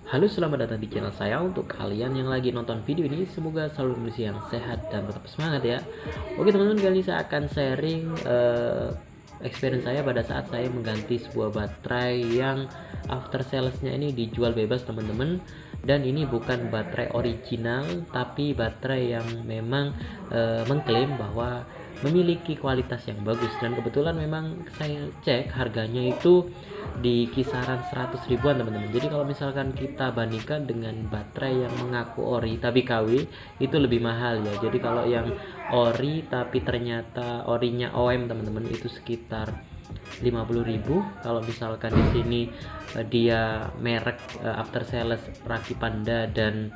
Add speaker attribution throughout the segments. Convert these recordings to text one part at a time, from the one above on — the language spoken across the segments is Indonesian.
Speaker 1: Halo, selamat datang di channel saya. Untuk kalian yang lagi nonton video ini, semoga selalu kondisi yang sehat dan tetap semangat ya. Oke teman-teman, kali ini saya akan sharing experience saya pada saat saya mengganti sebuah baterai yang after salesnya ini dijual bebas teman-teman. Dan ini bukan baterai original, tapi baterai yang memang mengklaim bahwa memiliki kualitas yang bagus. Dan kebetulan memang saya cek harganya itu di kisaran 100 ribuan teman-teman. Jadi kalau misalkan kita bandingkan dengan baterai yang mengaku ori tapi KW, itu lebih mahal ya. Jadi kalau yang ori tapi ternyata orinya OM teman-teman, itu sekitar 50.000. Kalau misalkan di sini dia merek after sales Raki Panda dan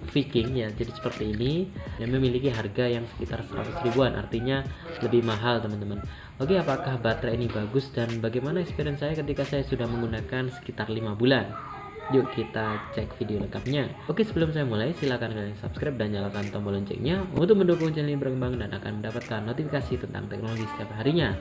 Speaker 1: Viking ya, jadi seperti ini, yang memiliki harga yang sekitar 100 ribuan, artinya lebih mahal teman-teman. Oke, apakah baterai ini bagus dan bagaimana experience saya ketika saya sudah menggunakan sekitar 5 bulan? Yuk kita cek video lengkapnya. Oke, sebelum saya mulai, silahkan kalian subscribe dan nyalakan tombol loncengnya untuk mendukung channel ini berkembang dan akan mendapatkan notifikasi tentang teknologi setiap harinya.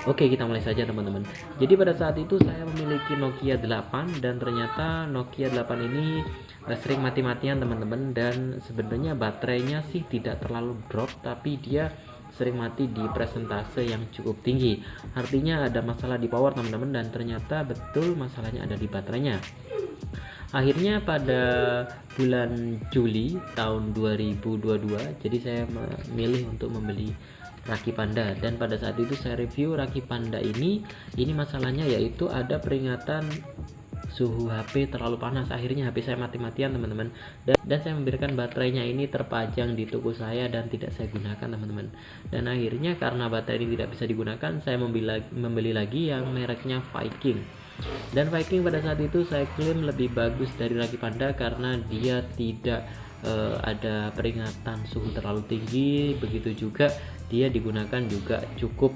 Speaker 1: Oke, kita mulai saja teman-teman. Jadi pada saat itu saya memiliki Nokia 8 dan ternyata Nokia 8 ini sering mati-matian teman-teman, dan sebenarnya baterainya sih tidak terlalu drop, tapi dia sering mati di presentase yang cukup tinggi. Artinya ada masalah di power teman-teman, dan ternyata betul masalahnya ada di baterainya. Akhirnya pada bulan Juli tahun 2022, jadi saya memilih untuk membeli Raki Panda, dan pada saat itu saya review Raki Panda ini masalahnya yaitu ada peringatan suhu HP terlalu panas. Akhirnya HP saya mati-matian teman-teman, dan saya membiarkan baterainya ini terpajang di toko saya dan tidak saya gunakan teman-teman. Dan akhirnya karena baterai ini tidak bisa digunakan, saya membeli lagi yang mereknya Viking. Dan Viking pada saat itu saya klaim lebih bagus dari Raki Panda karena dia tidak ada peringatan suhu terlalu tinggi, begitu juga dia digunakan juga cukup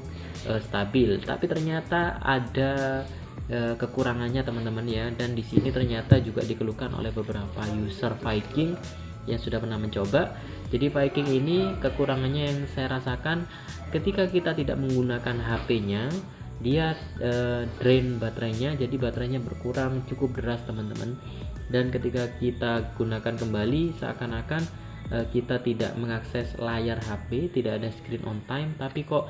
Speaker 1: stabil. Tapi ternyata ada kekurangannya teman-teman ya, dan di sini ternyata juga dikeluhkan oleh beberapa user Viking yang sudah pernah mencoba. Jadi Viking ini kekurangannya yang saya rasakan ketika kita tidak menggunakan HP-nya, dia drain baterainya, jadi baterainya berkurang cukup deras teman-teman. Dan ketika kita gunakan kembali, seakan-akan kita tidak mengakses layar HP, tidak ada screen on time, tapi kok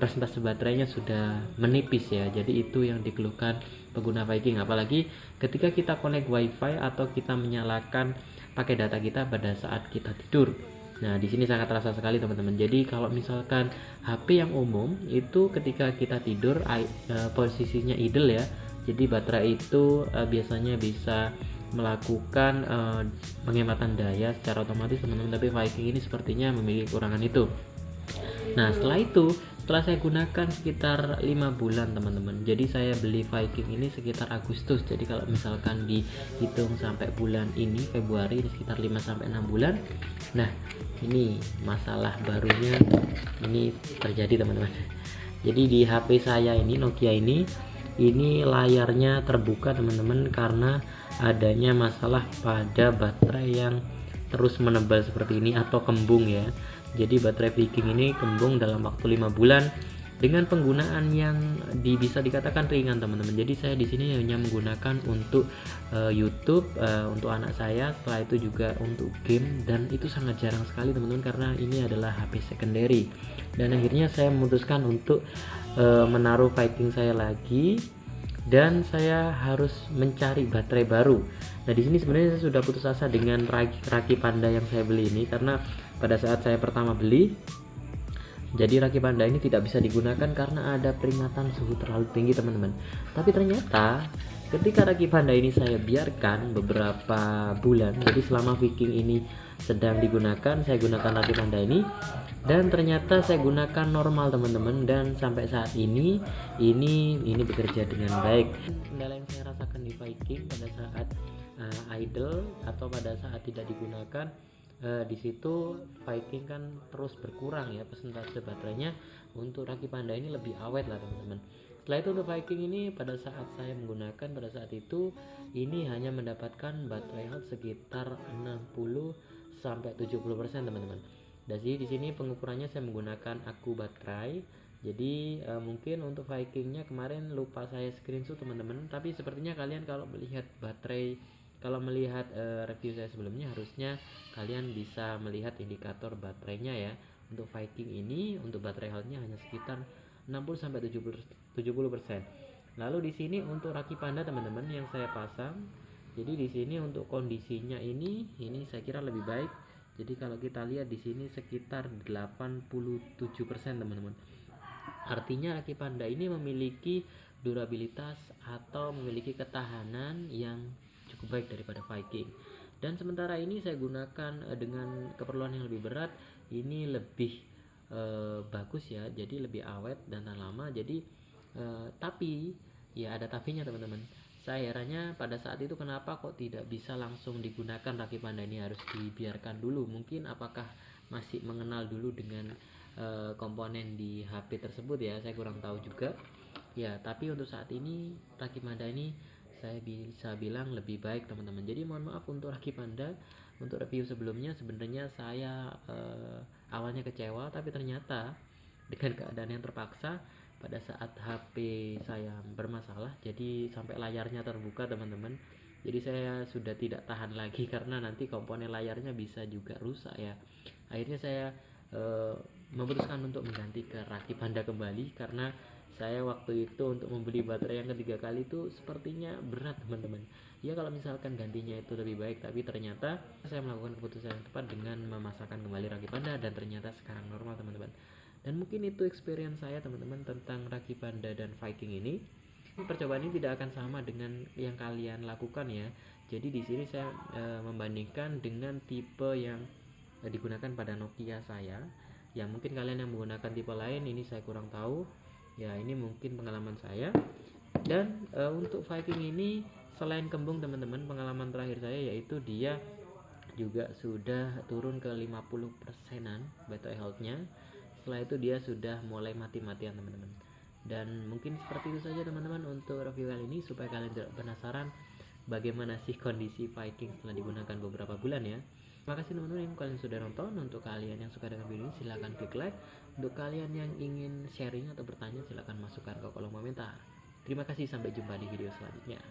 Speaker 1: persentase baterainya sudah menipis ya. Jadi itu yang dikeluhkan pengguna Viking, apalagi ketika kita connect wifi atau kita menyalakan pakai data kita pada saat kita tidur. Nah di sini sangat terasa sekali teman-teman. Jadi kalau misalkan HP yang umum itu ketika kita tidur posisinya idle ya, jadi baterai itu biasanya bisa melakukan penghematan daya secara otomatis teman-teman, tapi Viking ini sepertinya memiliki kekurangan itu. Nah setelah saya gunakan sekitar 5 bulan teman-teman, jadi saya beli Viking ini sekitar Agustus. Jadi kalau misalkan dihitung sampai bulan ini Februari, ini sekitar 5-6 bulan. Nah ini masalah barunya ini terjadi teman-teman. Jadi di HP saya ini, Nokia ini layarnya terbuka teman-teman, karena adanya masalah pada baterai yang terus menebal seperti ini atau kembung ya. Jadi baterai Viking ini kembung dalam waktu 5 bulan dengan penggunaan yang bisa dikatakan ringan teman-teman. Jadi saya di sini hanya menggunakan untuk YouTube, untuk anak saya, setelah itu juga untuk game, dan itu sangat jarang sekali teman-teman karena ini adalah HP secondary. Dan akhirnya saya memutuskan untuk menaruh Viking saya lagi, dan saya harus mencari baterai baru. Nah di sini sebenarnya saya sudah putus asa dengan Raki Panda yang saya beli ini, karena pada saat saya pertama beli, jadi Raki Panda ini tidak bisa digunakan karena ada peringatan suhu terlalu tinggi teman-teman. Tapi ternyata ketika Raki Panda ini saya biarkan beberapa bulan, jadi selama Viking ini sedang digunakan, saya gunakan Raki Panda ini, dan ternyata saya gunakan normal teman-teman, dan sampai saat ini bekerja dengan baik. Kendala yang saya rasakan di Viking pada saat idle atau pada saat tidak digunakan, di situ Viking kan terus berkurang ya persentase baterainya. Untuk Raki Panda ini lebih awet lah teman-teman. Setelah itu untuk Viking ini pada saat saya menggunakan, pada saat itu ini hanya mendapatkan baterai health sekitar 60-70% teman-teman. Jadi di sini pengukurannya saya menggunakan aku baterai Jadi mungkin untuk Vikingnya kemarin lupa saya screenshot teman-teman, tapi sepertinya kalian kalau melihat baterai, kalau melihat review saya sebelumnya, harusnya kalian bisa melihat indikator baterainya ya. Untuk Viking ini untuk baterai healthnya hanya sekitar 60-70%. Lalu di sini untuk Raki Panda teman-teman yang saya pasang, jadi di sini untuk kondisinya ini saya kira lebih baik. Jadi kalau kita lihat di sini sekitar 87% teman-teman. Artinya Raki Panda ini memiliki durabilitas atau memiliki ketahanan yang cukup baik daripada Viking. Dan sementara ini saya gunakan dengan keperluan yang lebih berat, ini lebih bagus ya, jadi lebih awet dan tahan lama. Jadi tapi ya ada tapinya teman-teman. Saya herannya pada saat itu kenapa kok tidak bisa langsung digunakan Raki Panda ini, harus dibiarkan dulu. Mungkin apakah masih mengenal dulu dengan komponen di HP tersebut ya, saya kurang tahu juga ya. Tapi untuk saat ini Raki Panda ini saya bisa bilang lebih baik teman-teman. Jadi mohon maaf untuk Raki Panda, untuk review sebelumnya sebenarnya saya awalnya kecewa, tapi ternyata dengan keadaan yang terpaksa pada saat HP saya bermasalah, jadi sampai layarnya terbuka teman-teman. Jadi saya sudah tidak tahan lagi karena nanti komponen layarnya bisa juga rusak ya. Akhirnya saya memutuskan untuk mengganti ke Raki Panda kembali, karena saya waktu itu untuk membeli baterai yang ketiga kali itu sepertinya berat teman-teman. Ya kalau misalkan gantinya itu lebih baik, tapi ternyata saya melakukan keputusan yang tepat dengan memasakkan kembali Raki Panda dan ternyata sekarang normal teman-teman. Dan mungkin itu experience saya teman-teman tentang Raki Panda dan Viking ini. Percobaan ini tidak akan sama dengan yang kalian lakukan ya. Jadi di sini saya membandingkan dengan tipe yang digunakan pada Nokia saya. Yang mungkin kalian yang menggunakan tipe lain ini saya kurang tahu. Ya ini mungkin pengalaman saya. Dan untuk Viking ini selain kembung teman-teman, pengalaman terakhir saya yaitu dia juga sudah turun ke 50%an battery health-nya. Setelah itu dia sudah mulai mati-matian teman-teman. Dan mungkin seperti itu saja teman-teman untuk review kali ini, supaya kalian tidak penasaran bagaimana sih kondisi Viking setelah digunakan beberapa bulan ya. Terima kasih teman-teman yang kalian sudah nonton. Untuk kalian yang suka dengan video ini silahkan klik like. Untuk kalian yang ingin sharing atau bertanya silahkan masukkan ke kolom komentar. Terima kasih, sampai jumpa di video selanjutnya.